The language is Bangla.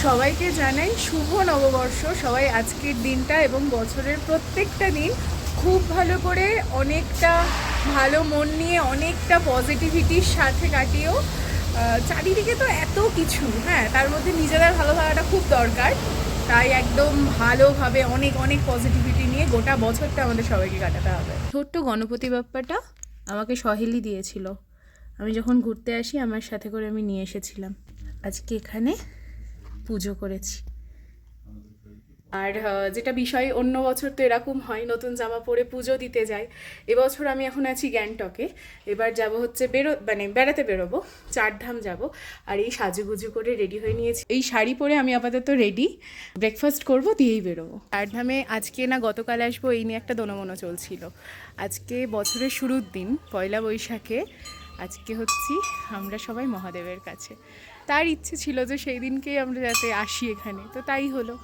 সবাইকে জানাই শুভ নববর্ষ। সবাই আজকের দিনটা এবং বছরের প্রত্যেকটা দিন খুব ভালো করে, অনেকটা ভালো মন নিয়ে, অনেকটা পজিটিভিটির সাথে কাটিয়েও। চারিদিকে তো এত কিছু, হ্যাঁ, তার মধ্যে নিজেদের ভালো থাকাটা খুব দরকার। তাই একদম ভালোভাবে অনেক অনেক পজিটিভিটি নিয়ে গোটা বছরটা আমাদের সবাইকে কাটাতে হবে। ছোট্ট গণপতি বাপ্পাটা আমাকে সহেলি দিয়েছিল। আমি যখন ঘুরতে আসি আমার সাথে করে আমি নিয়ে এসেছিলাম। আজকে এখানে পুজো করেছি। আর যেটা বিষয়, অন্য বছর তো এরকম হয় নতুন জামা পরে পুজো দিতে যাই। এবছর আমি এখন আছি গ্যাংটকে। এবার যাব হচ্ছে বেড়াতে বেরোবো, চারধাম যাব। আর এই সাজুগুজু করে রেডি হয়ে নিয়েছি। এই শাড়ি পরে আমি আপাতত রেডি। ব্রেকফাস্ট করব, দিয়েই বেরোবো। চারধামে আজকে না গতকাল আসবো, এই নিয়ে একটা দোনোমনো চলছিল। আজকে বছরের শুরুর দিন, পয়লা বৈশাখে আজকে হচ্ছি আমরা সবাই মহাদেবের কাছে। তার ইচ্ছে ছিল যে সেই দিনকেই আমরা যাতে আসি এখানে, তো তাই হলো।